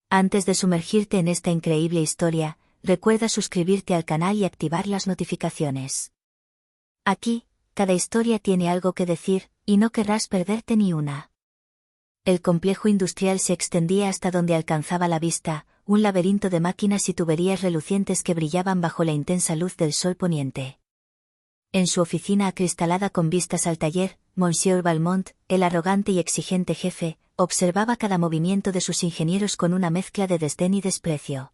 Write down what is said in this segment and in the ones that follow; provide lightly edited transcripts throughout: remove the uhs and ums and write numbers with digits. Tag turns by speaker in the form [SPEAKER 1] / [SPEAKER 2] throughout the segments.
[SPEAKER 1] Antes de sumergirte en esta increíble historia, recuerda suscribirte al canal y activar las notificaciones. Aquí, cada historia tiene algo que decir, y no querrás perderte ni una. El complejo industrial se extendía hasta donde alcanzaba la vista, un laberinto de máquinas y tuberías relucientes que brillaban bajo la intensa luz del sol poniente. En su oficina acristalada con vistas al taller, Monsieur Valmont, el arrogante y exigente jefe, observaba cada movimiento de sus ingenieros con una mezcla de desdén y desprecio.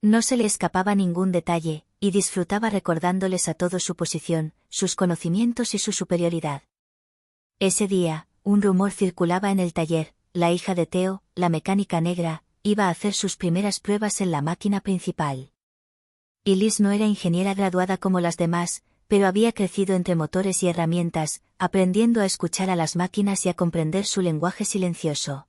[SPEAKER 1] No se le escapaba ningún detalle, y disfrutaba recordándoles a todos su posición, sus conocimientos y su superioridad. Ese día, un rumor circulaba en el taller: la hija de Theo, la mecánica negra, iba a hacer sus primeras pruebas en la máquina principal. Liz no era ingeniera graduada como las demás, pero había crecido entre motores y herramientas, aprendiendo a escuchar a las máquinas y a comprender su lenguaje silencioso.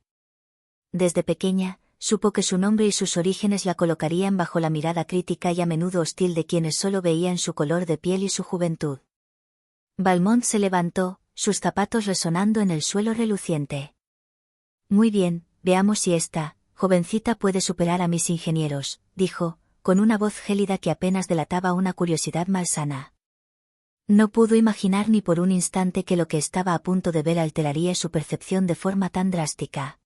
[SPEAKER 1] Desde pequeña, supo que su nombre y sus orígenes la colocarían bajo la mirada crítica y a menudo hostil de quienes solo veían su color de piel y su juventud. Valmont se levantó, sus zapatos resonando en el suelo reluciente. «Muy bien, veamos si esta jovencita puede superar a mis ingenieros», dijo, con una voz gélida que apenas delataba una curiosidad malsana. No pudo imaginar ni por un instante que lo que estaba a punto de ver alteraría su percepción de forma tan drástica.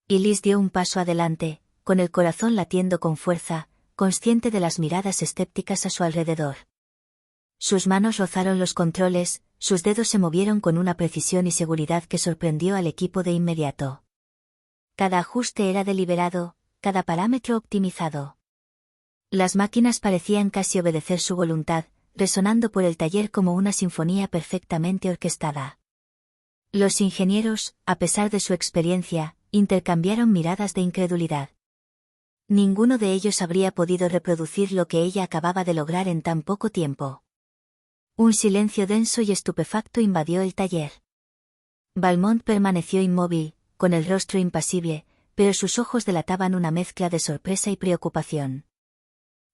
[SPEAKER 1] Liz dio un paso adelante, con el corazón latiendo con fuerza, consciente de las miradas escépticas a su alrededor. Sus manos rozaron los controles, sus dedos se movieron con una precisión y seguridad que sorprendió al equipo de inmediato. Cada ajuste era deliberado, cada parámetro optimizado. Las máquinas parecían casi obedecer su voluntad, resonando por el taller como una sinfonía perfectamente orquestada. Los ingenieros, a pesar de su experiencia, intercambiaron miradas de incredulidad. Ninguno de ellos habría podido reproducir lo que ella acababa de lograr en tan poco tiempo. Un silencio denso y estupefacto invadió el taller. Valmont permaneció inmóvil, con el rostro impasible, pero sus ojos delataban una mezcla de sorpresa y preocupación.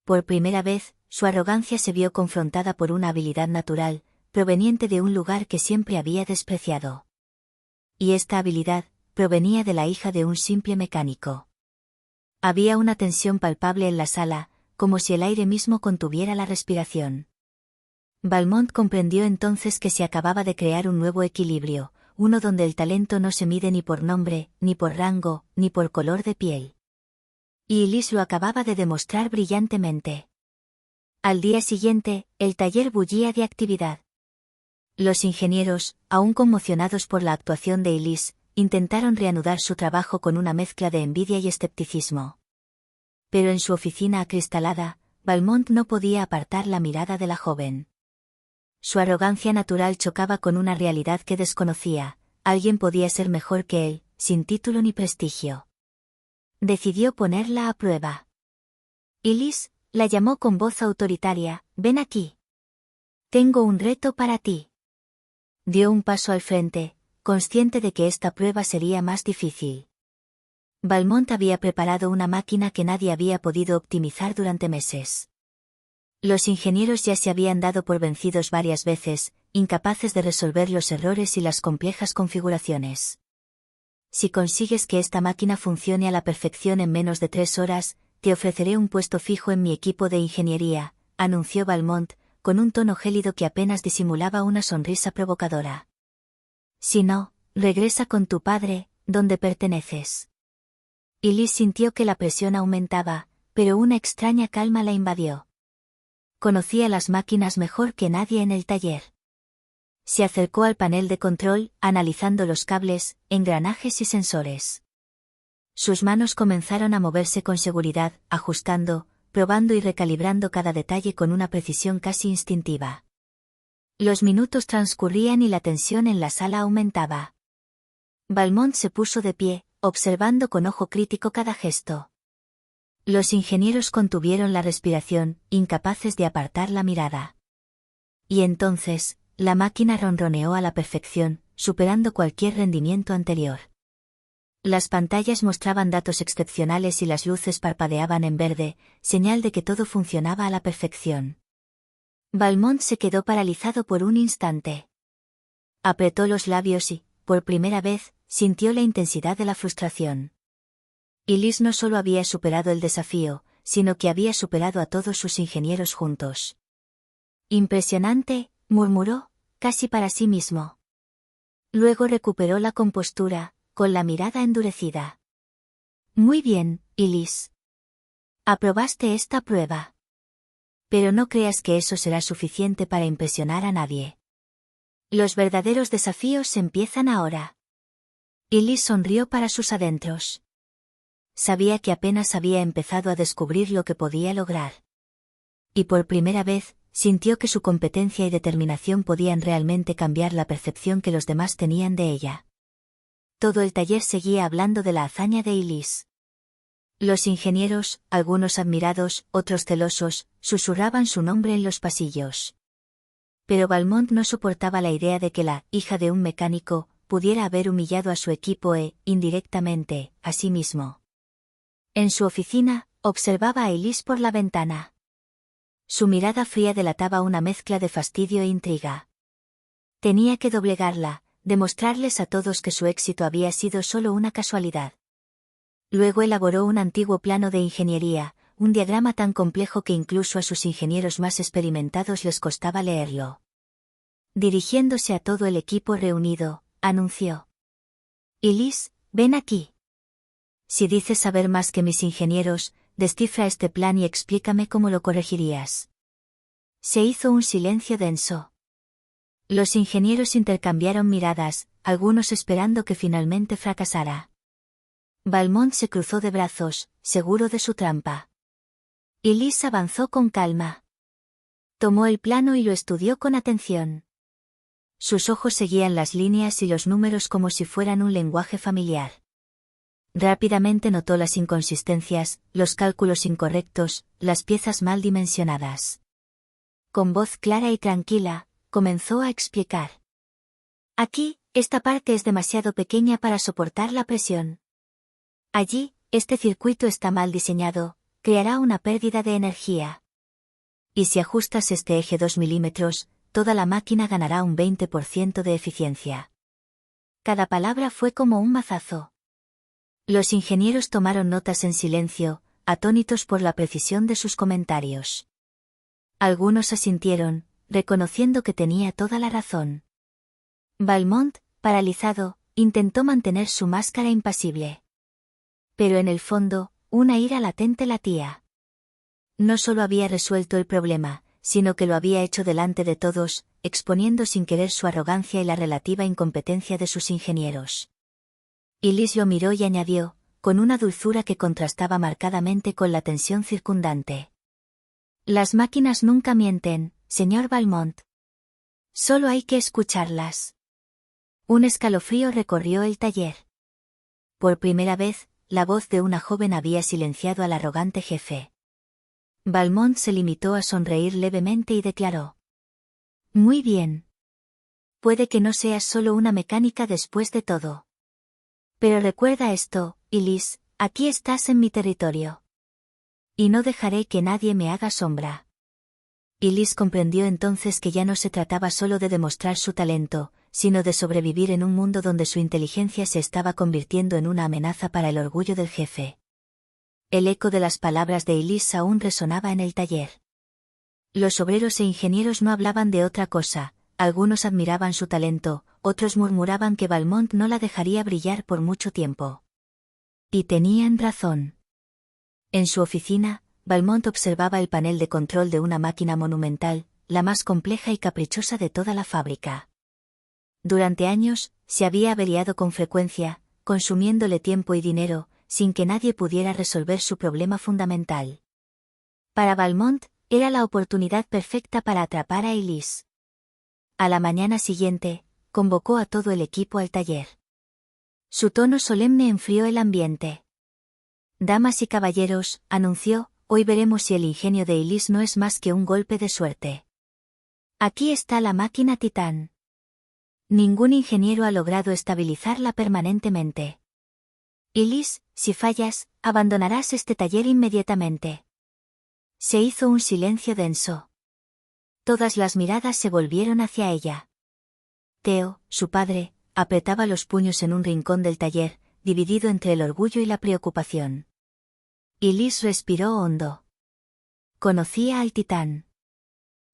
[SPEAKER 1] Por primera vez, su arrogancia se vio confrontada por una habilidad natural, proveniente de un lugar que siempre había despreciado. Y esta habilidad provenía de la hija de un simple mecánico. Había una tensión palpable en la sala, como si el aire mismo contuviera la respiración. Valmont comprendió entonces que se acababa de crear un nuevo equilibrio, uno donde el talento no se mide ni por nombre, ni por rango, ni por color de piel. Y Liz lo acababa de demostrar brillantemente. Al día siguiente, el taller bullía de actividad. Los ingenieros, aún conmocionados por la actuación de Liz, intentaron reanudar su trabajo con una mezcla de envidia y escepticismo. Pero en su oficina acristalada, Valmont no podía apartar la mirada de la joven. Su arrogancia natural chocaba con una realidad que desconocía: alguien podía ser mejor que él, sin título ni prestigio. Decidió ponerla a prueba. Liz la llamó con voz autoritaria: «Ven aquí. Tengo un reto para ti». Dio un paso al frente, consciente de que esta prueba sería más difícil. Valmont había preparado una máquina que nadie había podido optimizar durante meses. Los ingenieros ya se habían dado por vencidos varias veces, incapaces de resolver los errores y las complejas configuraciones. «Si consigues que esta máquina funcione a la perfección en menos de 3 horas, te ofreceré un puesto fijo en mi equipo de ingeniería», anunció Valmont, con un tono gélido que apenas disimulaba una sonrisa provocadora. «Si no, regresa con tu padre, donde perteneces». Liz sintió que la presión aumentaba, pero una extraña calma la invadió. Conocía las máquinas mejor que nadie en el taller. Se acercó al panel de control, analizando los cables, engranajes y sensores. Sus manos comenzaron a moverse con seguridad, ajustando, probando y recalibrando cada detalle con una precisión casi instintiva. Los minutos transcurrían y la tensión en la sala aumentaba. Valmont se puso de pie, observando con ojo crítico cada gesto. Los ingenieros contuvieron la respiración, incapaces de apartar la mirada. Y entonces, la máquina ronroneó a la perfección, superando cualquier rendimiento anterior. Las pantallas mostraban datos excepcionales y las luces parpadeaban en verde, señal de que todo funcionaba a la perfección. Valmont se quedó paralizado por un instante. Apretó los labios y, por primera vez, sintió la intensidad de la frustración. Y Liz no solo había superado el desafío, sino que había superado a todos sus ingenieros juntos. Impresionante, murmuró, casi para sí mismo. Luego recuperó la compostura, con la mirada endurecida. Muy bien, Liz. Aprobaste esta prueba. Pero no creas que eso será suficiente para impresionar a nadie. Los verdaderos desafíos empiezan ahora. Y Liz sonrió para sus adentros. Sabía que apenas había empezado a descubrir lo que podía lograr. Y por primera vez, sintió que su competencia y determinación podían realmente cambiar la percepción que los demás tenían de ella. Todo el taller seguía hablando de la hazaña de Liz. Los ingenieros, algunos admirados, otros celosos, susurraban su nombre en los pasillos. Pero Valmont no soportaba la idea de que la hija de un mecánico pudiera haber humillado a su equipo indirectamente, a sí mismo. En su oficina, observaba a Liz por la ventana. Su mirada fría delataba una mezcla de fastidio e intriga. Tenía que doblegarla, demostrarles a todos que su éxito había sido solo una casualidad. Luego elaboró un antiguo plano de ingeniería, un diagrama tan complejo que incluso a sus ingenieros más experimentados les costaba leerlo. Dirigiéndose a todo el equipo reunido, anunció: Liz, ven aquí. Si dices saber más que mis ingenieros, descifra este plan y explícame cómo lo corregirías. Se hizo un silencio denso. Los ingenieros intercambiaron miradas, algunos esperando que finalmente fracasara. Valmont se cruzó de brazos, seguro de su trampa. Y Liz avanzó con calma. Tomó el plano y lo estudió con atención. Sus ojos seguían las líneas y los números como si fueran un lenguaje familiar. Rápidamente notó las inconsistencias, los cálculos incorrectos, las piezas mal dimensionadas. Con voz clara y tranquila, comenzó a explicar. Aquí, esta parte es demasiado pequeña para soportar la presión. Allí, este circuito está mal diseñado, creará una pérdida de energía. Y si ajustas este eje 2 milímetros, toda la máquina ganará un 20% de eficiencia. Cada palabra fue como un mazazo. Los ingenieros tomaron notas en silencio, atónitos por la precisión de sus comentarios. Algunos asintieron, reconociendo que tenía toda la razón. Valmont, paralizado, intentó mantener su máscara impasible. Pero en el fondo, una ira latente latía. No solo había resuelto el problema, sino que lo había hecho delante de todos, exponiendo sin querer su arrogancia y la relativa incompetencia de sus ingenieros. Y Liz lo miró y añadió, con una dulzura que contrastaba marcadamente con la tensión circundante: Las máquinas nunca mienten, señor Valmont. Solo hay que escucharlas. Un escalofrío recorrió el taller. Por primera vez, la voz de una joven había silenciado al arrogante jefe. Valmont se limitó a sonreír levemente y declaró: Muy bien. Puede que no seas solo una mecánica después de todo. Pero recuerda esto, Liz, aquí estás en mi territorio. Y no dejaré que nadie me haga sombra. Y Liz comprendió entonces que ya no se trataba solo de demostrar su talento, sino de sobrevivir en un mundo donde su inteligencia se estaba convirtiendo en una amenaza para el orgullo del jefe. El eco de las palabras de Liz aún resonaba en el taller. Los obreros e ingenieros no hablaban de otra cosa, algunos admiraban su talento, otros murmuraban que Valmont no la dejaría brillar por mucho tiempo. Y tenían razón. En su oficina, Valmont observaba el panel de control de una máquina monumental, la más compleja y caprichosa de toda la fábrica. Durante años, se había averiado con frecuencia, consumiéndole tiempo y dinero, sin que nadie pudiera resolver su problema fundamental. Para Valmont, era la oportunidad perfecta para atrapar a Liz. A la mañana siguiente, convocó a todo el equipo al taller. Su tono solemne enfrió el ambiente. Damas y caballeros, anunció, hoy veremos si el ingenio de Liz no es más que un golpe de suerte. Aquí está la máquina Titán. Ningún ingeniero ha logrado estabilizarla permanentemente. Liz, si fallas, abandonarás este taller inmediatamente. Se hizo un silencio denso. Todas las miradas se volvieron hacia ella. Theo, su padre, apretaba los puños en un rincón del taller, dividido entre el orgullo y la preocupación. Y Liz respiró hondo. Conocía al titán.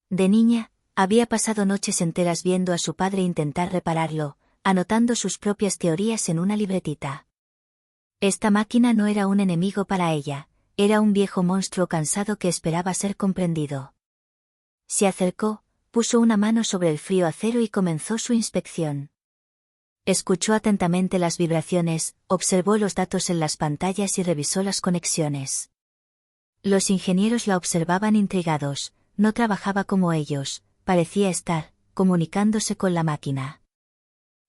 [SPEAKER 1] De niña, había pasado noches enteras viendo a su padre intentar repararlo, anotando sus propias teorías en una libretita. Esta máquina no era un enemigo para ella, era un viejo monstruo cansado que esperaba ser comprendido. Se acercó, puso una mano sobre el frío acero y comenzó su inspección. Escuchó atentamente las vibraciones, observó los datos en las pantallas y revisó las conexiones. Los ingenieros la observaban intrigados, no trabajaba como ellos, parecía estar comunicándose con la máquina.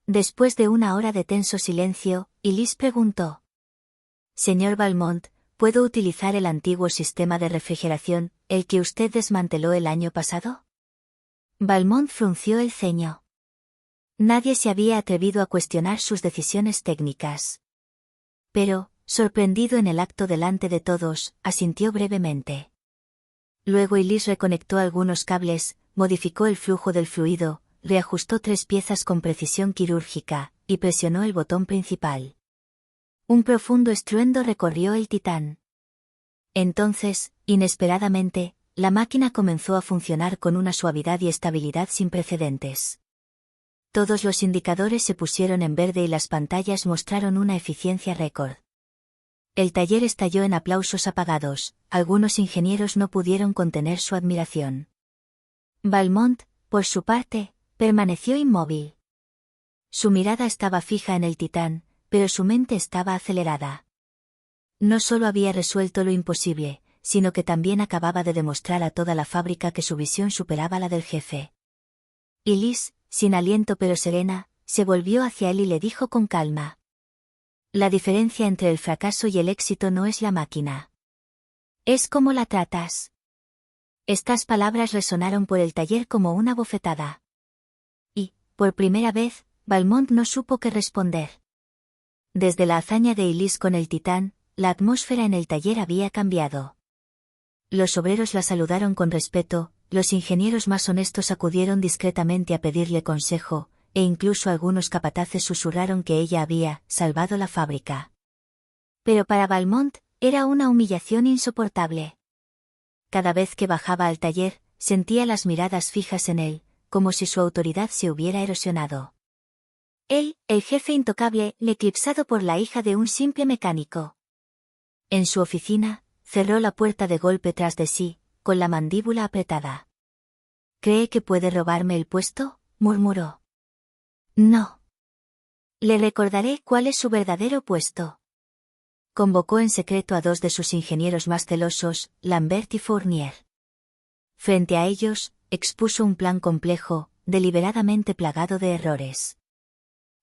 [SPEAKER 1] Después de una hora de tenso silencio, Liz preguntó: «Señor Valmont, ¿puedo utilizar el antiguo sistema de refrigeración, el que usted desmanteló el año pasado?» Valmont frunció el ceño. Nadie se había atrevido a cuestionar sus decisiones técnicas. Pero, sorprendido en el acto delante de todos, asintió brevemente. Luego Liz reconectó algunos cables, modificó el flujo del fluido, reajustó 3 piezas con precisión quirúrgica, y presionó el botón principal. Un profundo estruendo recorrió el titán. Entonces, inesperadamente, la máquina comenzó a funcionar con una suavidad y estabilidad sin precedentes. Todos los indicadores se pusieron en verde y las pantallas mostraron una eficiencia récord. El taller estalló en aplausos apagados, algunos ingenieros no pudieron contener su admiración. Valmont, por su parte, permaneció inmóvil. Su mirada estaba fija en el titán, pero su mente estaba acelerada. No solo había resuelto lo imposible, sino que también acababa de demostrar a toda la fábrica que su visión superaba la del jefe. Y Liz, sin aliento pero serena, se volvió hacia él y le dijo con calma: «La diferencia entre el fracaso y el éxito no es la máquina. Es cómo la tratas». Estas palabras resonaron por el taller como una bofetada. Y, por primera vez, Valmont no supo qué responder. Desde la hazaña de Liz con el titán, la atmósfera en el taller había cambiado. Los obreros la saludaron con respeto, los ingenieros más honestos acudieron discretamente a pedirle consejo, e incluso algunos capataces susurraron que ella había salvado la fábrica. Pero para Valmont, era una humillación insoportable. Cada vez que bajaba al taller, sentía las miradas fijas en él, como si su autoridad se hubiera erosionado. Él, el jefe intocable, eclipsado por la hija de un simple mecánico. En su oficina, cerró la puerta de golpe tras de sí, con la mandíbula apretada. «¿Cree que puede robarme el puesto?», murmuró. «No. Le recordaré cuál es su verdadero puesto». Convocó en secreto a 2 de sus ingenieros más celosos, Lambert y Fournier. Frente a ellos, expuso un plan complejo, deliberadamente plagado de errores.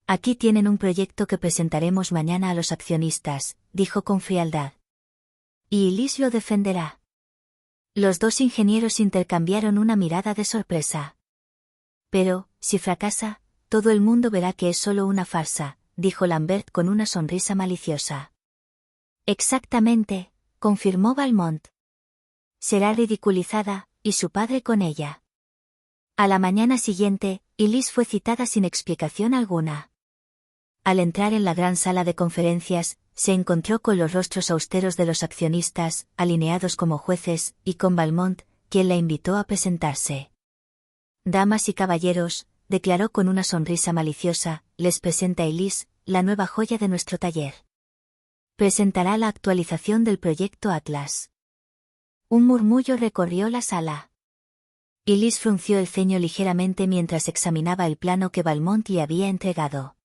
[SPEAKER 1] «Aquí tienen un proyecto que presentaremos mañana a los accionistas», dijo con frialdad. «Y Liz lo defenderá». Los 2 ingenieros intercambiaron una mirada de sorpresa. «Pero, si fracasa, todo el mundo verá que es solo una farsa», dijo Lambert con una sonrisa maliciosa. «Exactamente», confirmó Valmont. «Será ridiculizada, y su padre con ella». A la mañana siguiente, Liz fue citada sin explicación alguna. Al entrar en la gran sala de conferencias, se encontró con los rostros austeros de los accionistas, alineados como jueces, y con Valmont, quien la invitó a presentarse. «Damas y caballeros», declaró con una sonrisa maliciosa, «les presenta Liz, la nueva joya de nuestro taller. Presentará la actualización del proyecto Atlas». Un murmullo recorrió la sala. Liz frunció el ceño ligeramente mientras examinaba el plano que Valmont le había entregado.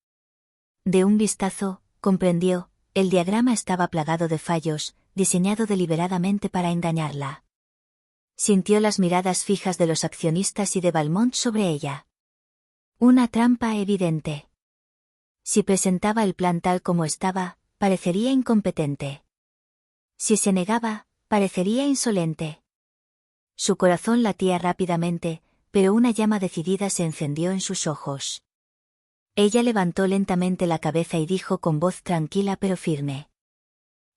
[SPEAKER 1] De un vistazo, comprendió, el diagrama estaba plagado de fallos, diseñado deliberadamente para engañarla. Sintió las miradas fijas de los accionistas y de Valmont sobre ella. Una trampa evidente. Si presentaba el plan tal como estaba, parecería incompetente. Si se negaba, parecería insolente. Su corazón latía rápidamente, pero una llama decidida se encendió en sus ojos. Ella levantó lentamente la cabeza y dijo con voz tranquila pero firme: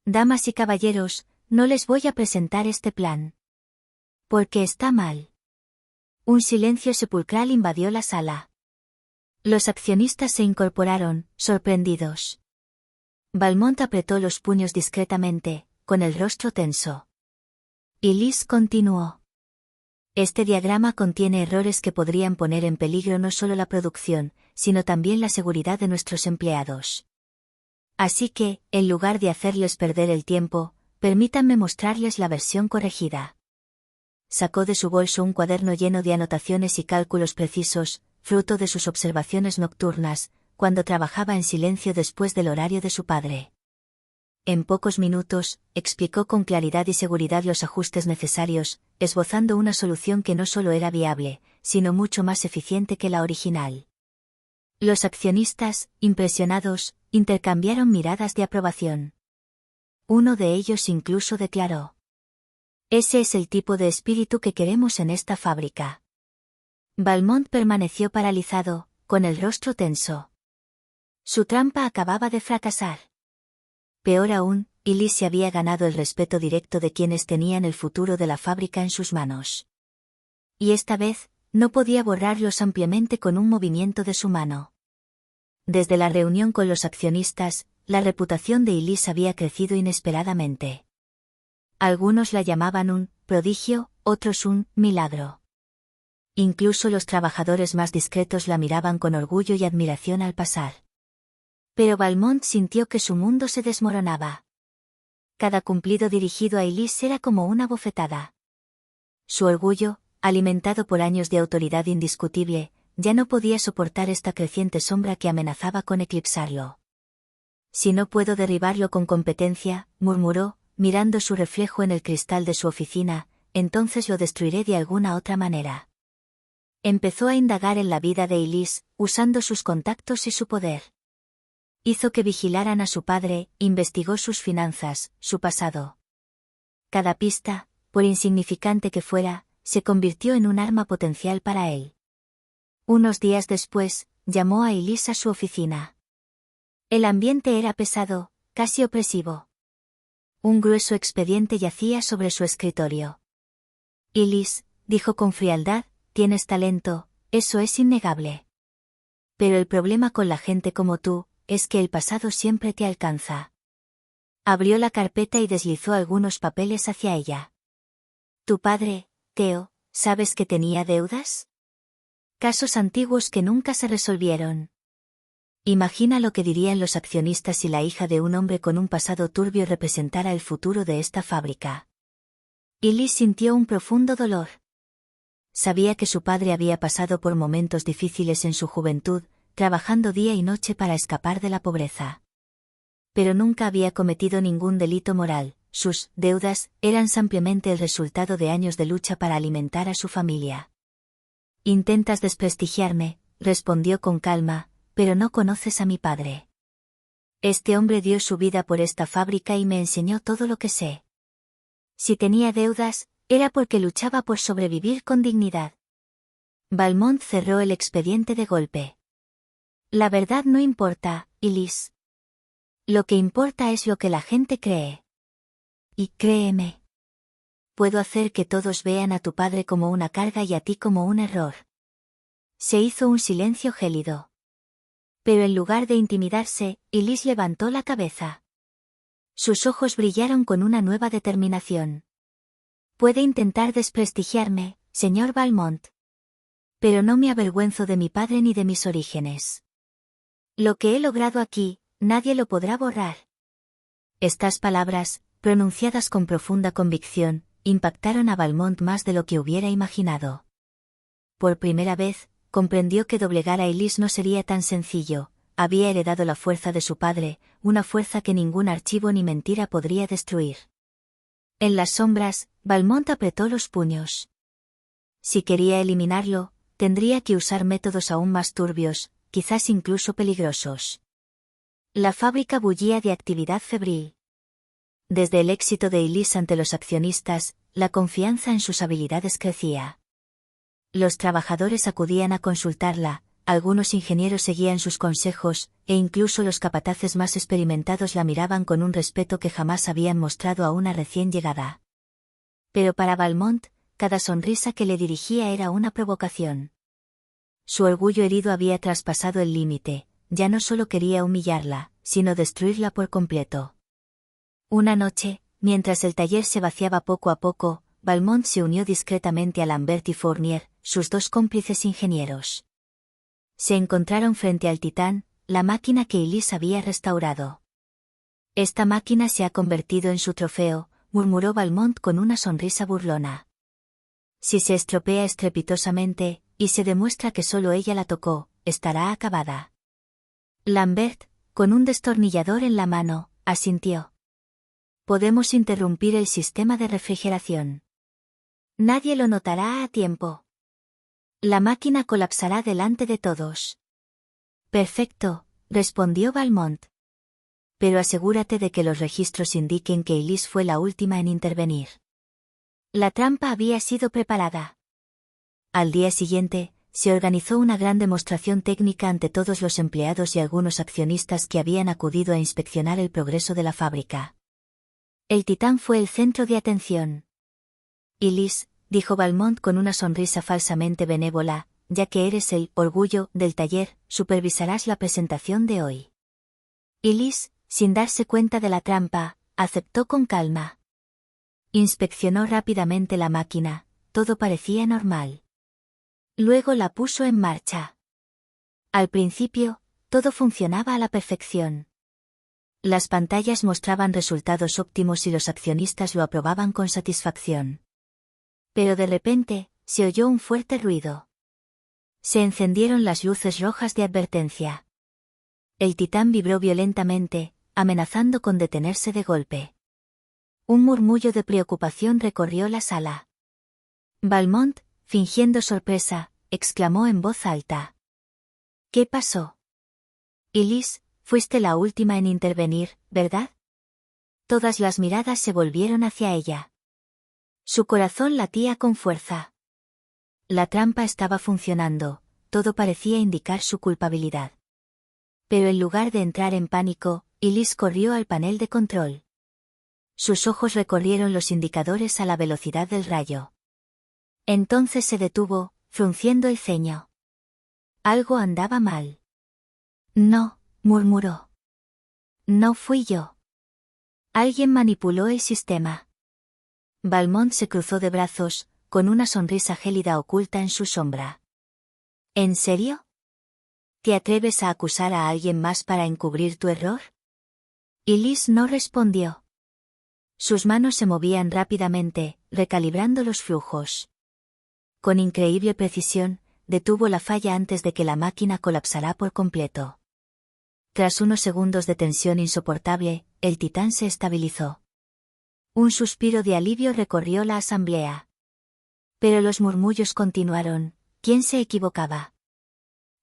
[SPEAKER 1] «Damas y caballeros, no les voy a presentar este plan. Porque está mal». Un silencio sepulcral invadió la sala. Los accionistas se incorporaron, sorprendidos. Valmont apretó los puños discretamente, con el rostro tenso. Y Liz continuó. Este diagrama contiene errores que podrían poner en peligro no solo la producción, sino también la seguridad de nuestros empleados. Así que, en lugar de hacerles perder el tiempo, permítanme mostrarles la versión corregida. Sacó de su bolso un cuaderno lleno de anotaciones y cálculos precisos, fruto de sus observaciones nocturnas, cuando trabajaba en silencio después del horario de su padre. En pocos minutos, explicó con claridad y seguridad los ajustes necesarios, esbozando una solución que no solo era viable, sino mucho más eficiente que la original. Los accionistas, impresionados, intercambiaron miradas de aprobación. Uno de ellos incluso declaró: «Ese es el tipo de espíritu que queremos en esta fábrica». Valmont permaneció paralizado, con el rostro tenso. Su trampa acababa de fracasar. Peor aún, Liz se había ganado el respeto directo de quienes tenían el futuro de la fábrica en sus manos. Y esta vez, no podía borrarlos ampliamente con un movimiento de su mano. Desde la reunión con los accionistas, la reputación de Liz había crecido inesperadamente. Algunos la llamaban un prodigio, otros un milagro. Incluso los trabajadores más discretos la miraban con orgullo y admiración al pasar. Pero Valmont sintió que su mundo se desmoronaba. Cada cumplido dirigido a Liz era como una bofetada. Su orgullo, alimentado por años de autoridad indiscutible, ya no podía soportar esta creciente sombra que amenazaba con eclipsarlo. «Si no puedo derribarlo con competencia», murmuró, mirando su reflejo en el cristal de su oficina, «entonces lo destruiré de alguna otra manera». Empezó a indagar en la vida de Liz, usando sus contactos y su poder. Hizo que vigilaran a su padre, investigó sus finanzas, su pasado. Cada pista, por insignificante que fuera, se convirtió en un arma potencial para él. Unos días después, llamó a Liz a su oficina. El ambiente era pesado, casi opresivo. Un grueso expediente yacía sobre su escritorio. «Liz», dijo con frialdad, «tienes talento, eso es innegable. Pero el problema con la gente como tú, es que el pasado siempre te alcanza». Abrió la carpeta y deslizó algunos papeles hacia ella. «Tu padre, Theo, ¿sabes que tenía deudas? Casos antiguos que nunca se resolvieron. Imagina lo que dirían los accionistas si la hija de un hombre con un pasado turbio representara el futuro de esta fábrica». Liz sintió un profundo dolor. Sabía que su padre había pasado por momentos difíciles en su juventud, trabajando día y noche para escapar de la pobreza. Pero nunca había cometido ningún delito moral, sus deudas eran simplemente el resultado de años de lucha para alimentar a su familia. «Intentas desprestigiarme», respondió con calma, «pero no conoces a mi padre. Este hombre dio su vida por esta fábrica y me enseñó todo lo que sé. Si tenía deudas, era porque luchaba por sobrevivir con dignidad». Valmont cerró el expediente de golpe. «La verdad no importa, Liz. Lo que importa es lo que la gente cree. Y créeme. Puedo hacer que todos vean a tu padre como una carga y a ti como un error». Se hizo un silencio gélido. Pero en lugar de intimidarse, Liz levantó la cabeza. Sus ojos brillaron con una nueva determinación. «Puede intentar desprestigiarme, señor Valmont. Pero no me avergüenzo de mi padre ni de mis orígenes. Lo que he logrado aquí, nadie lo podrá borrar». Estas palabras, pronunciadas con profunda convicción, impactaron a Valmont más de lo que hubiera imaginado. Por primera vez, comprendió que doblegar a Liz no sería tan sencillo. Había heredado la fuerza de su padre, una fuerza que ningún archivo ni mentira podría destruir. En las sombras, Valmont apretó los puños. Si quería eliminarlo, tendría que usar métodos aún más turbios, quizás incluso peligrosos. La fábrica bullía de actividad febril. Desde el éxito de Liz ante los accionistas, la confianza en sus habilidades crecía. Los trabajadores acudían a consultarla, algunos ingenieros seguían sus consejos, e incluso los capataces más experimentados la miraban con un respeto que jamás habían mostrado a una recién llegada. Pero para Valmont, cada sonrisa que le dirigía era una provocación. Su orgullo herido había traspasado el límite, ya no solo quería humillarla, sino destruirla por completo. Una noche, mientras el taller se vaciaba poco a poco, Valmont se unió discretamente a Lambert y Fournier, sus dos cómplices ingenieros. Se encontraron frente al Titán, la máquina que Elise había restaurado. «Esta máquina se ha convertido en su trofeo», murmuró Valmont con una sonrisa burlona. «Si se estropea estrepitosamente, y se demuestra que solo ella la tocó, estará acabada». Lambert, con un destornillador en la mano, asintió. «Podemos interrumpir el sistema de refrigeración. Nadie lo notará a tiempo. La máquina colapsará delante de todos». «Perfecto», respondió Valmont. «Pero asegúrate de que los registros indiquen que Elise fue la última en intervenir». La trampa había sido preparada. Al día siguiente, se organizó una gran demostración técnica ante todos los empleados y algunos accionistas que habían acudido a inspeccionar el progreso de la fábrica. El Titán fue el centro de atención. «Elise», dijo Valmont con una sonrisa falsamente benévola, «ya que eres el orgullo del taller, supervisarás la presentación de hoy». Elise, sin darse cuenta de la trampa, aceptó con calma. Inspeccionó rápidamente la máquina, todo parecía normal. Luego la puso en marcha. Al principio, todo funcionaba a la perfección. Las pantallas mostraban resultados óptimos y los accionistas lo aprobaban con satisfacción. Pero de repente, se oyó un fuerte ruido. Se encendieron las luces rojas de advertencia. El Titán vibró violentamente, amenazando con detenerse de golpe. Un murmullo de preocupación recorrió la sala. Valmont, fingiendo sorpresa, exclamó en voz alta. «¿Qué pasó?» «Elise, fuiste la última en intervenir, ¿verdad?» Todas las miradas se volvieron hacia ella. Su corazón latía con fuerza. La trampa estaba funcionando, todo parecía indicar su culpabilidad. Pero en lugar de entrar en pánico, Elise corrió al panel de control. Sus ojos recorrieron los indicadores a la velocidad del rayo. Entonces se detuvo, frunciendo el ceño. Algo andaba mal. «No», murmuró. «No fui yo. Alguien manipuló el sistema». Valmont se cruzó de brazos, con una sonrisa gélida oculta en su sombra. «¿En serio? ¿Te atreves a acusar a alguien más para encubrir tu error?» Elise no respondió. Sus manos se movían rápidamente, recalibrando los flujos. Con increíble precisión, detuvo la falla antes de que la máquina colapsara por completo. Tras unos segundos de tensión insoportable, el Titán se estabilizó. Un suspiro de alivio recorrió la asamblea. Pero los murmullos continuaron. ¿Quién se equivocaba?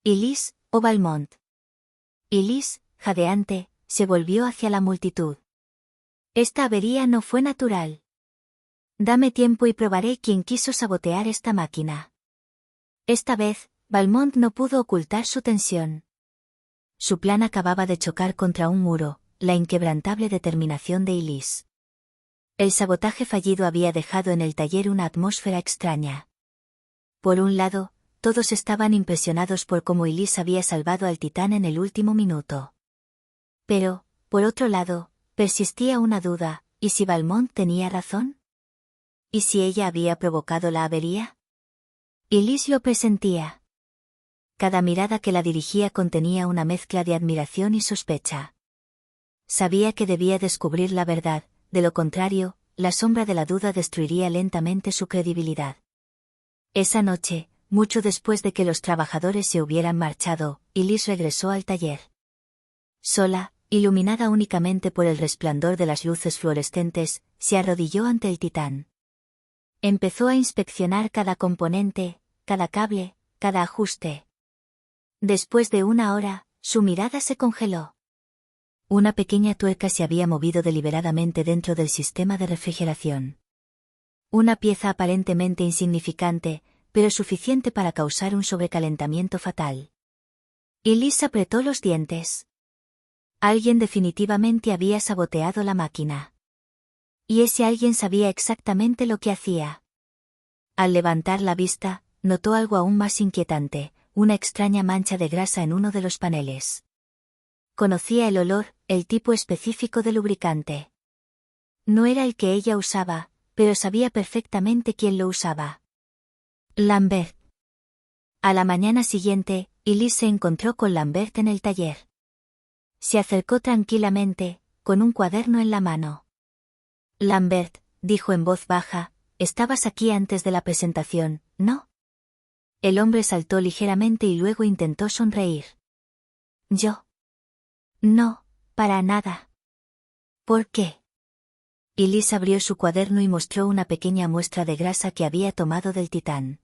[SPEAKER 1] ¿Elise o Valmont? Elise, jadeante, se volvió hacia la multitud. «Esta avería no fue natural. Dame tiempo y probaré quién quiso sabotear esta máquina». Esta vez, Valmont no pudo ocultar su tensión. Su plan acababa de chocar contra un muro, la inquebrantable determinación de Elise. El sabotaje fallido había dejado en el taller una atmósfera extraña. Por un lado, todos estaban impresionados por cómo Elise había salvado al Titán en el último minuto. Pero, por otro lado, persistía una duda, ¿y si Valmont tenía razón? ¿Y si ella había provocado la avería? Elise lo presentía. Cada mirada que la dirigía contenía una mezcla de admiración y sospecha. Sabía que debía descubrir la verdad, de lo contrario, la sombra de la duda destruiría lentamente su credibilidad. Esa noche, mucho después de que los trabajadores se hubieran marchado, Elise regresó al taller. Sola, iluminada únicamente por el resplandor de las luces fluorescentes, se arrodilló ante el Titán. Empezó a inspeccionar cada componente, cada cable, cada ajuste. Después de una hora, su mirada se congeló. Una pequeña tuerca se había movido deliberadamente dentro del sistema de refrigeración. Una pieza aparentemente insignificante, pero suficiente para causar un sobrecalentamiento fatal. Elise apretó los dientes. Alguien definitivamente había saboteado la máquina. Y ese alguien sabía exactamente lo que hacía. Al levantar la vista, notó algo aún más inquietante, una extraña mancha de grasa en uno de los paneles. Conocía el olor, el tipo específico de lubricante. No era el que ella usaba, pero sabía perfectamente quién lo usaba. Lambert. A la mañana siguiente, Elise se encontró con Lambert en el taller. Se acercó tranquilamente, con un cuaderno en la mano. Lambert, dijo en voz baja, estabas aquí antes de la presentación, ¿no? El hombre saltó ligeramente y luego intentó sonreír. ¿Yo? No, para nada. ¿Por qué? Elise abrió su cuaderno y mostró una pequeña muestra de grasa que había tomado del titán.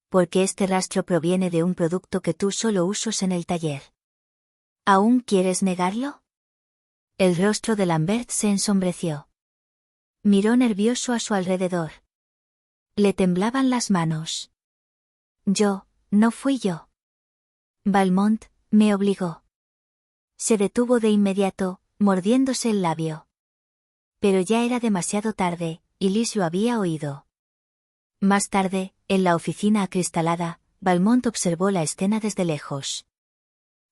[SPEAKER 1] Porque este rastro proviene de un producto que tú solo usas en el taller. ¿Aún quieres negarlo? El rostro de Lambert se ensombreció. Miró nervioso a su alrededor. Le temblaban las manos. No fui yo. Valmont, me obligó. Se detuvo de inmediato, mordiéndose el labio. Pero ya era demasiado tarde, y Liz lo había oído. Más tarde, en la oficina acristalada, Valmont observó la escena desde lejos.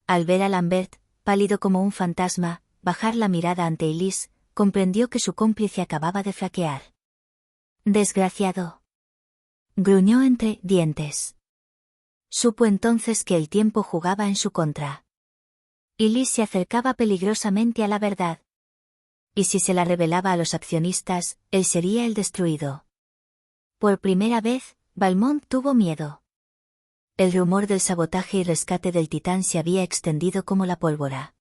[SPEAKER 1] Al ver a Lambert, pálido como un fantasma, bajar la mirada ante Elise, comprendió que su cómplice acababa de flaquear. Desgraciado. Gruñó entre dientes. Supo entonces que el tiempo jugaba en su contra. Elise se acercaba peligrosamente a la verdad. Y si se la revelaba a los accionistas, él sería el destruido. Por primera vez, Valmont tuvo miedo. El rumor del sabotaje y rescate del titán se había extendido como la pólvora.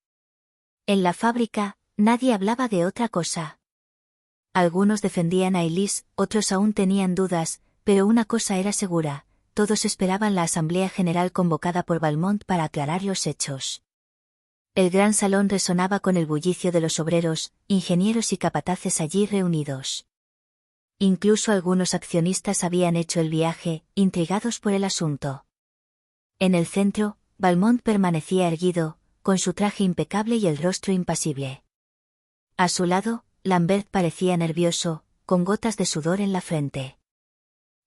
[SPEAKER 1] En la fábrica, nadie hablaba de otra cosa. Algunos defendían a Elise, otros aún tenían dudas, pero una cosa era segura, todos esperaban la asamblea general convocada por Valmont para aclarar los hechos. El gran salón resonaba con el bullicio de los obreros, ingenieros y capataces allí reunidos. Incluso algunos accionistas habían hecho el viaje, intrigados por el asunto. En el centro, Valmont permanecía erguido, con su traje impecable y el rostro impasible. A su lado, Lambert parecía nervioso, con gotas de sudor en la frente.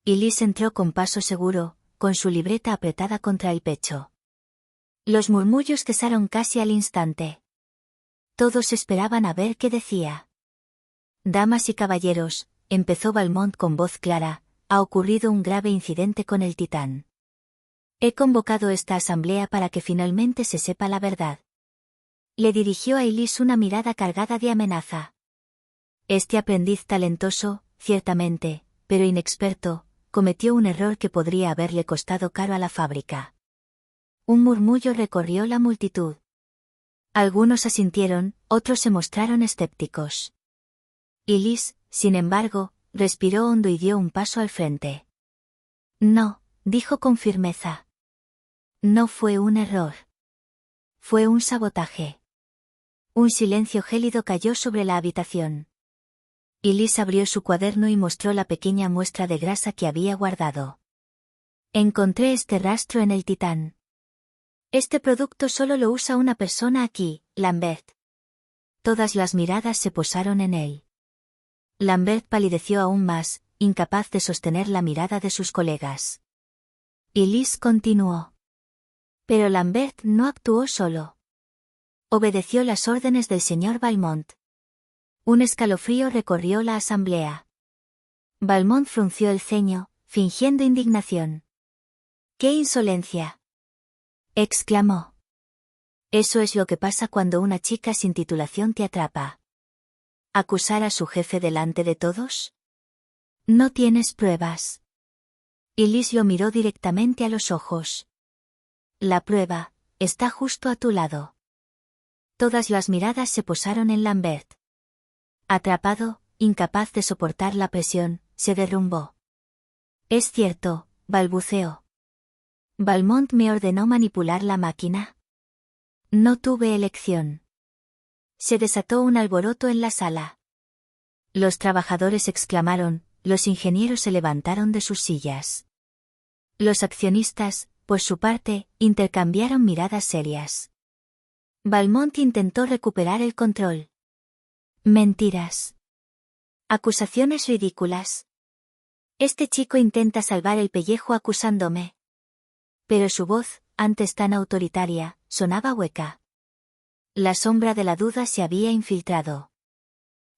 [SPEAKER 1] Elise entró con paso seguro, con su libreta apretada contra el pecho. Los murmullos cesaron casi al instante. Todos esperaban a ver qué decía. Damas y caballeros, empezó Valmont con voz clara, ha ocurrido un grave incidente con el titán. He convocado esta asamblea para que finalmente se sepa la verdad. Le dirigió a Elise una mirada cargada de amenaza. Este aprendiz talentoso, ciertamente, pero inexperto, cometió un error que podría haberle costado caro a la fábrica. Un murmullo recorrió la multitud. Algunos asintieron, otros se mostraron escépticos. Elise, sin embargo, respiró hondo y dio un paso al frente. No, dijo con firmeza. No fue un error. Fue un sabotaje. Un silencio gélido cayó sobre la habitación. Elise abrió su cuaderno y mostró la pequeña muestra de grasa que había guardado. Encontré este rastro en el titán. Este producto solo lo usa una persona aquí, Lambert. Todas las miradas se posaron en él. Lambert palideció aún más, incapaz de sostener la mirada de sus colegas. Elise continuó. Pero Lambert no actuó solo. Obedeció las órdenes del señor Valmont. Un escalofrío recorrió la asamblea. Valmont frunció el ceño, fingiendo indignación. ¡Qué insolencia!, exclamó. Eso es lo que pasa cuando una chica sin titulación te atrapa. ¿Acusar a su jefe delante de todos? No tienes pruebas. Elise lo miró directamente a los ojos. La prueba está justo a tu lado. Todas las miradas se posaron en Lambert. Atrapado, incapaz de soportar la presión, se derrumbó. Es cierto, balbuceó. ¿Valmont me ordenó manipular la máquina? No tuve elección. Se desató un alboroto en la sala. Los trabajadores exclamaron, los ingenieros se levantaron de sus sillas. Los accionistas, por su parte, intercambiaron miradas serias. Valmont intentó recuperar el control. Mentiras. Acusaciones ridículas. Este chico intenta salvar el pellejo acusándome. Pero su voz, antes tan autoritaria, sonaba hueca. La sombra de la duda se había infiltrado.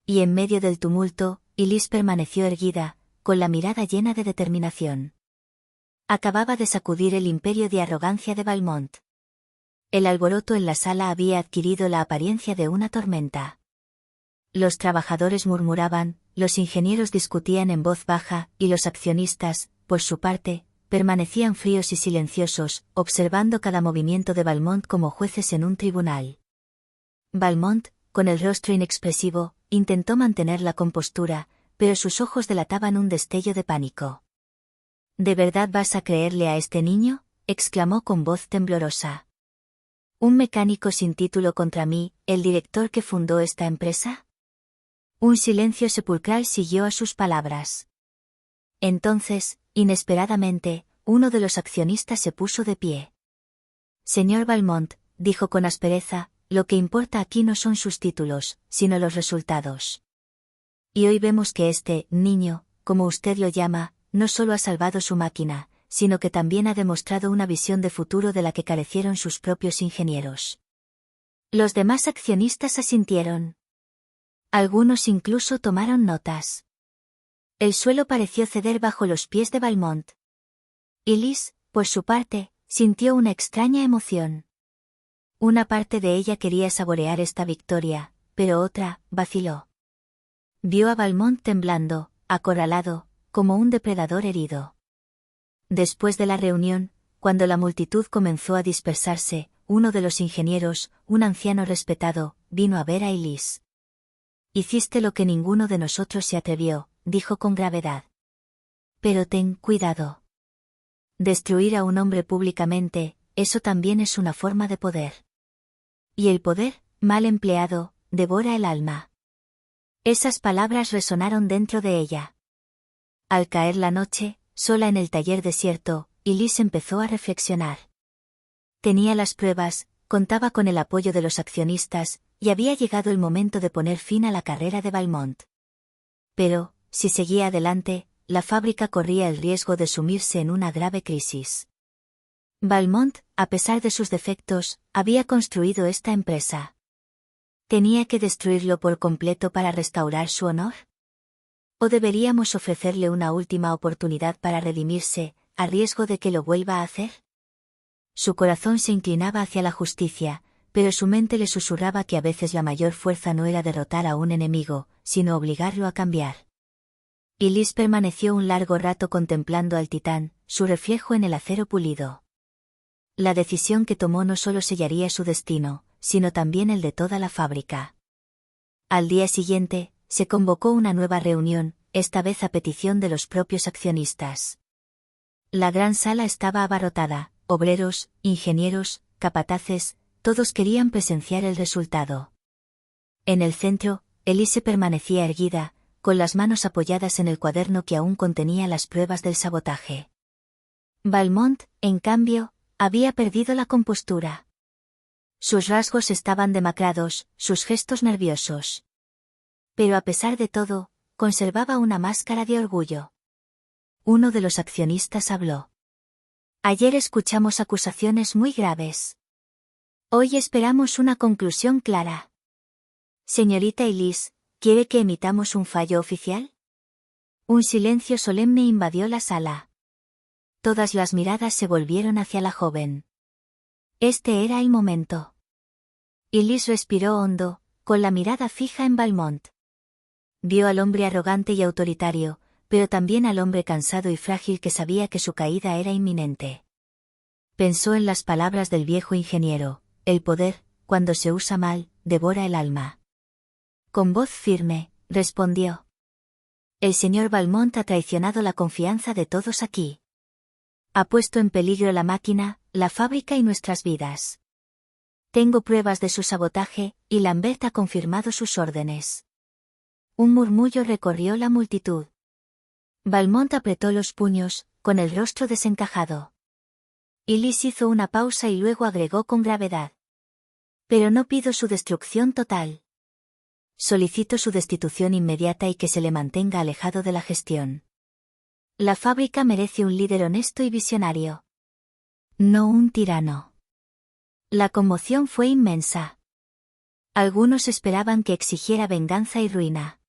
[SPEAKER 1] Y en medio del tumulto, Elise permaneció erguida, con la mirada llena de determinación. Acababa de sacudir el imperio de arrogancia de Valmont. El alboroto en la sala había adquirido la apariencia de una tormenta. Los trabajadores murmuraban, los ingenieros discutían en voz baja, y los accionistas, por su parte, permanecían fríos y silenciosos, observando cada movimiento de Valmont como jueces en un tribunal. Valmont, con el rostro inexpresivo, intentó mantener la compostura, pero sus ojos delataban un destello de pánico. ¿De verdad vas a creerle a este niño?, exclamó con voz temblorosa. ¿Un mecánico sin título contra mí, el director que fundó esta empresa? Un silencio sepulcral siguió a sus palabras. Entonces, inesperadamente, uno de los accionistas se puso de pie. Señor Valmont, dijo con aspereza, lo que importa aquí no son sus títulos, sino los resultados. Y hoy vemos que este niño, como usted lo llama, no solo ha salvado su máquina, sino que también ha demostrado una visión de futuro de la que carecieron sus propios ingenieros. Los demás accionistas asintieron. Algunos incluso tomaron notas. El suelo pareció ceder bajo los pies de Valmont. Elise, por su parte, sintió una extraña emoción. Una parte de ella quería saborear esta victoria, pero otra, vaciló. Vio a Valmont temblando, acorralado, como un depredador herido. Después de la reunión, cuando la multitud comenzó a dispersarse, uno de los ingenieros, un anciano respetado, vino a ver a Elise. Hiciste lo que ninguno de nosotros se atrevió, dijo con gravedad. Pero ten cuidado. Destruir a un hombre públicamente, eso también es una forma de poder. Y el poder, mal empleado, devora el alma. Esas palabras resonaron dentro de ella. Al caer la noche, sola en el taller desierto, Elise empezó a reflexionar. Tenía las pruebas, contaba con el apoyo de los accionistas, y había llegado el momento de poner fin a la carrera de Valmont. Pero, si seguía adelante, la fábrica corría el riesgo de sumirse en una grave crisis. Valmont, a pesar de sus defectos, había construido esta empresa. ¿Tenía que destruirlo por completo para restaurar su honor? ¿O deberíamos ofrecerle una última oportunidad para redimirse, a riesgo de que lo vuelva a hacer? Su corazón se inclinaba hacia la justicia, pero su mente le susurraba que a veces la mayor fuerza no era derrotar a un enemigo, sino obligarlo a cambiar. Elise permaneció un largo rato contemplando al titán, su reflejo en el acero pulido. La decisión que tomó no solo sellaría su destino, sino también el de toda la fábrica. Al día siguiente, se convocó una nueva reunión, esta vez a petición de los propios accionistas. La gran sala estaba abarrotada, obreros, ingenieros, capataces, todos querían presenciar el resultado. En el centro, Elise permanecía erguida, con las manos apoyadas en el cuaderno que aún contenía las pruebas del sabotaje. Valmont, en cambio, había perdido la compostura. Sus rasgos estaban demacrados, sus gestos nerviosos. Pero a pesar de todo, conservaba una máscara de orgullo. Uno de los accionistas habló. Ayer escuchamos acusaciones muy graves. Hoy esperamos una conclusión clara. Señorita Elise, ¿quiere que emitamos un fallo oficial? Un silencio solemne invadió la sala. Todas las miradas se volvieron hacia la joven. Este era el momento. Elise respiró hondo, con la mirada fija en Valmont. Vio al hombre arrogante y autoritario, pero también al hombre cansado y frágil que sabía que su caída era inminente. Pensó en las palabras del viejo ingeniero: el poder, cuando se usa mal, devora el alma. Con voz firme, respondió: el señor Valmont ha traicionado la confianza de todos aquí. Ha puesto en peligro la máquina, la fábrica y nuestras vidas. Tengo pruebas de su sabotaje, y Lambert ha confirmado sus órdenes. Un murmullo recorrió la multitud. Valmont apretó los puños, con el rostro desencajado. Elise hizo una pausa y luego agregó con gravedad: pero no pido su destrucción total. Solicito su destitución inmediata y que se le mantenga alejado de la gestión. La fábrica merece un líder honesto y visionario. No un tirano. La conmoción fue inmensa. Algunos esperaban que exigiera venganza y ruina.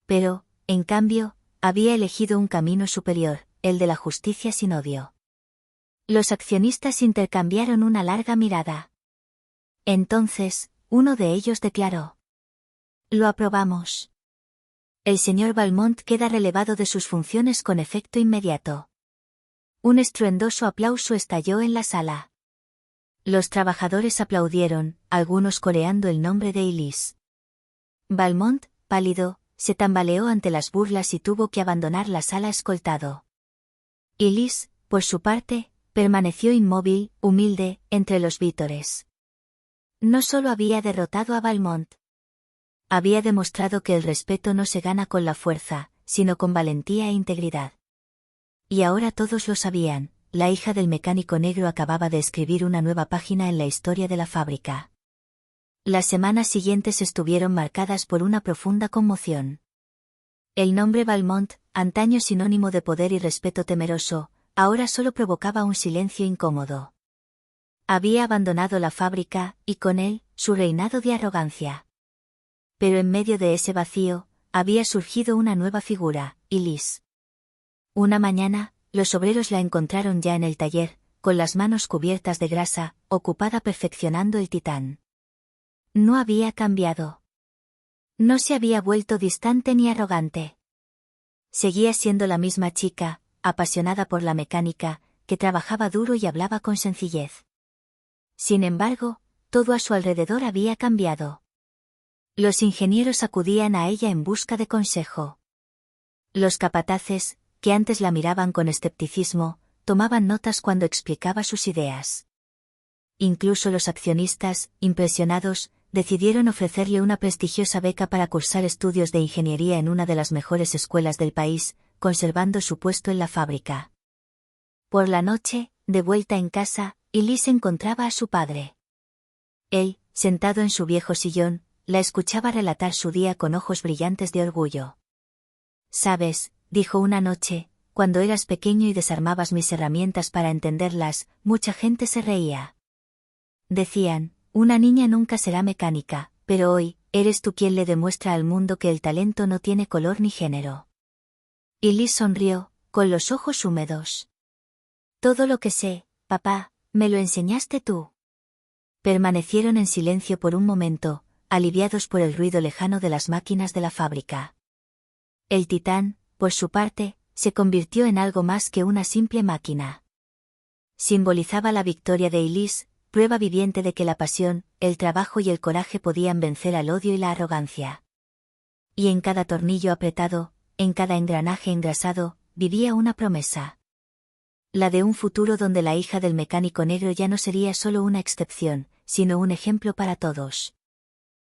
[SPEAKER 1] Pero, en cambio, había elegido un camino superior, el de la justicia sin odio. Los accionistas intercambiaron una larga mirada. Entonces, uno de ellos declaró: «Lo aprobamos. El señor Valmont queda relevado de sus funciones con efecto inmediato». Un estruendoso aplauso estalló en la sala. Los trabajadores aplaudieron, algunos coreando el nombre de Elise. Valmont, pálido, se tambaleó ante las burlas y tuvo que abandonar la sala escoltado. Elise, por su parte, permaneció inmóvil, humilde, entre los vítores. No solo había derrotado a Valmont. Había demostrado que el respeto no se gana con la fuerza, sino con valentía e integridad. Y ahora todos lo sabían, la hija del mecánico negro acababa de escribir una nueva página en la historia de la fábrica. Las semanas siguientes estuvieron marcadas por una profunda conmoción. El nombre Valmont, antaño sinónimo de poder y respeto temeroso, ahora solo provocaba un silencio incómodo. Había abandonado la fábrica, y con él, su reinado de arrogancia. Pero en medio de ese vacío, había surgido una nueva figura, Elise. Una mañana, los obreros la encontraron ya en el taller, con las manos cubiertas de grasa, ocupada perfeccionando el titán. No había cambiado. No se había vuelto distante ni arrogante. Seguía siendo la misma chica, apasionada por la mecánica, que trabajaba duro y hablaba con sencillez. Sin embargo, todo a su alrededor había cambiado. Los ingenieros acudían a ella en busca de consejo. Los capataces, que antes la miraban con escepticismo, tomaban notas cuando explicaba sus ideas. Incluso los accionistas, impresionados, decidieron ofrecerle una prestigiosa beca para cursar estudios de ingeniería en una de las mejores escuelas del país, conservando su puesto en la fábrica. Por la noche, de vuelta en casa, Elise encontraba a su padre. Él, sentado en su viejo sillón, la escuchaba relatar su día con ojos brillantes de orgullo. «Sabes», dijo una noche, «cuando eras pequeño y desarmabas mis herramientas para entenderlas, mucha gente se reía. Decían, una niña nunca será mecánica, pero hoy, eres tú quien le demuestra al mundo que el talento no tiene color ni género». Elise sonrió, con los ojos húmedos. «Todo lo que sé, papá, me lo enseñaste tú». Permanecieron en silencio por un momento, aliviados por el ruido lejano de las máquinas de la fábrica. El titán, por su parte, se convirtió en algo más que una simple máquina. Simbolizaba la victoria de Elise, prueba viviente de que la pasión, el trabajo y el coraje podían vencer al odio y la arrogancia. Y en cada tornillo apretado, en cada engranaje engrasado, vivía una promesa. La de un futuro donde la hija del mecánico negro ya no sería solo una excepción, sino un ejemplo para todos.